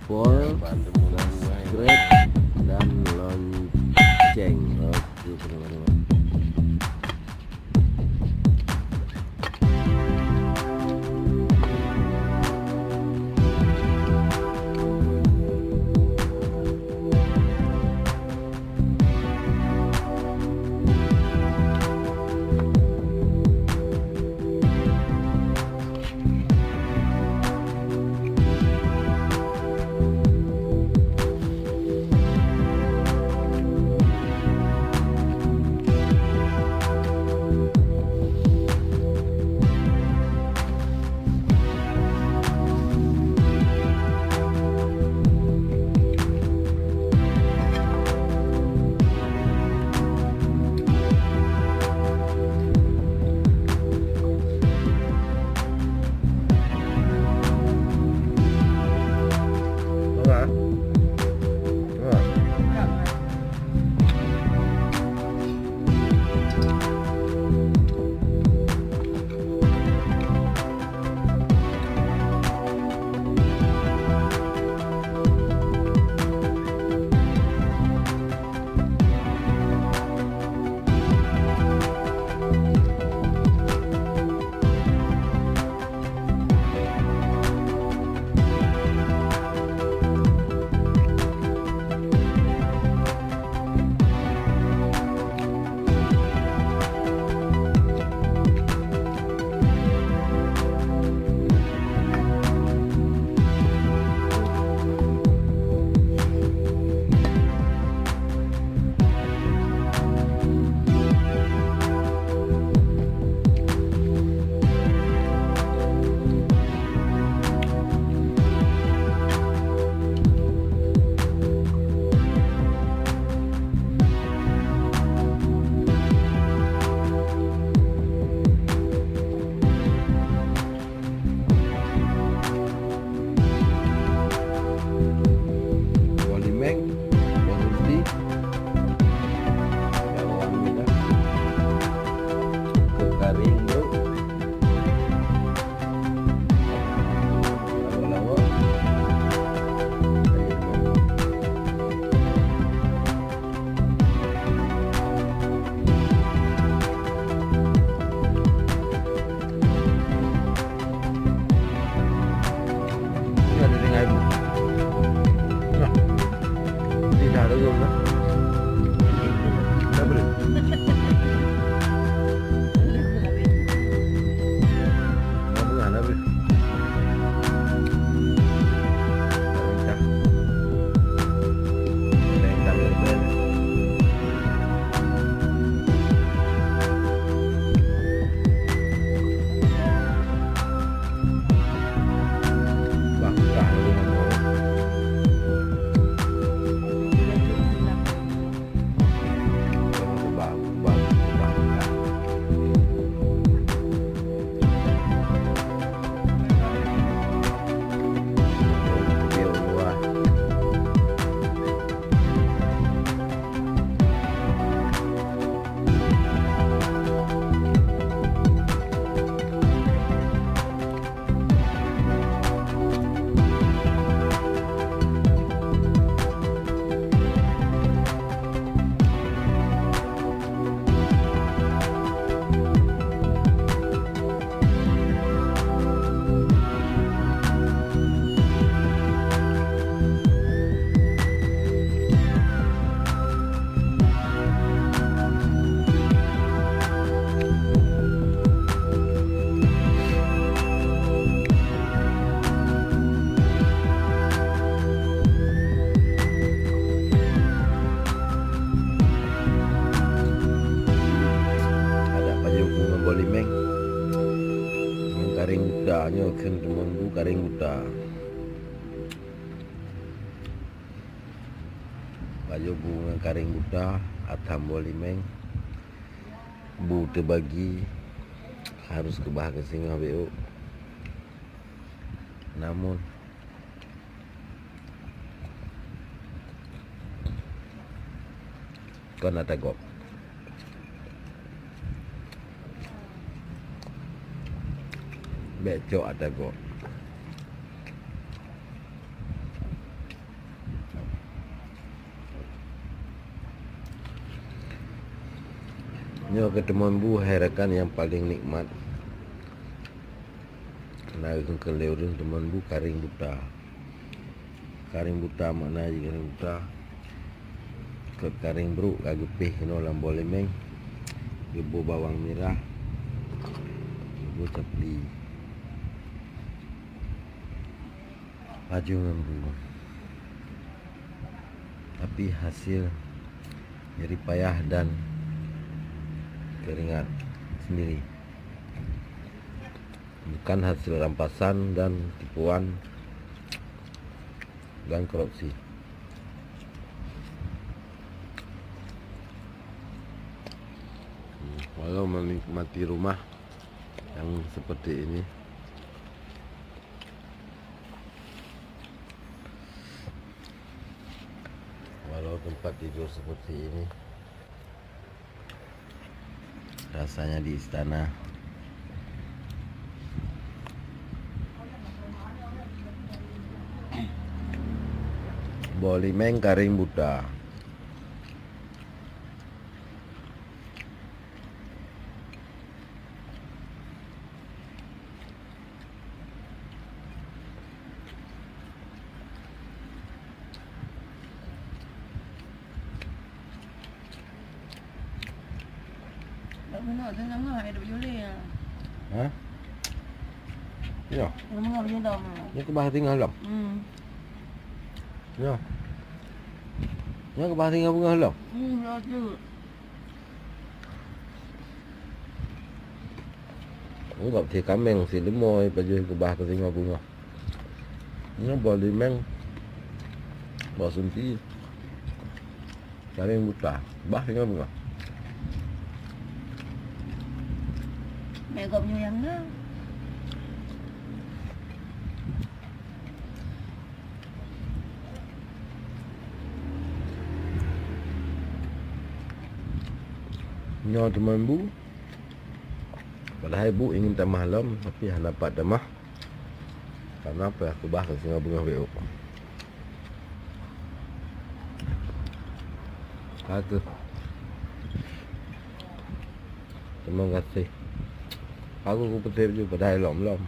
follow, subscribe, dan lonceng. Oke teman-teman. Udahnya kan teman bu karing udah baju bunga karing udah atam bolimeng bu terbagi harus ke bah ke singa bu namun kon ada gok becok ada gok Nyo ketemuan bu herakan yang paling nikmat. Naik ke leureun teman bu karing buta. Karing buta makna karing buta. Ke karing bru kagepih keno lambo lemeng. Gebo bawang merah. Gebo capli. Maju ngembu. Tapi hasil nyeri payah dan keringat sendiri, bukan hasil rampasan dan tipuan dan korupsi. Walau menikmati rumah yang seperti ini, walau tempat tidur seperti ini, rasanya di istana. Bolimeng karing buta. Benar, tengah ngah ada boleh ya. Hah? Ya. Tengah boleh dah mah. Ni ke bah tinggal lam. Ya. Ya ke bah tinggal bunga lam. Ya tu. Enggak thì kameng si lemoy baju ke bah ke tinggal bunga. Ni boleh meng. Basunti. Karing buta. Bah tinggal bunga. Mẹ gộp nhiều em đó. Nyo teman bu. Padahal ibu ingin tamah lam tapi hanya dapat tamah. Karena apa aku bah ke singa bunga WO. Kata. Terima kasih. Aku petir juga padahal lom-lom.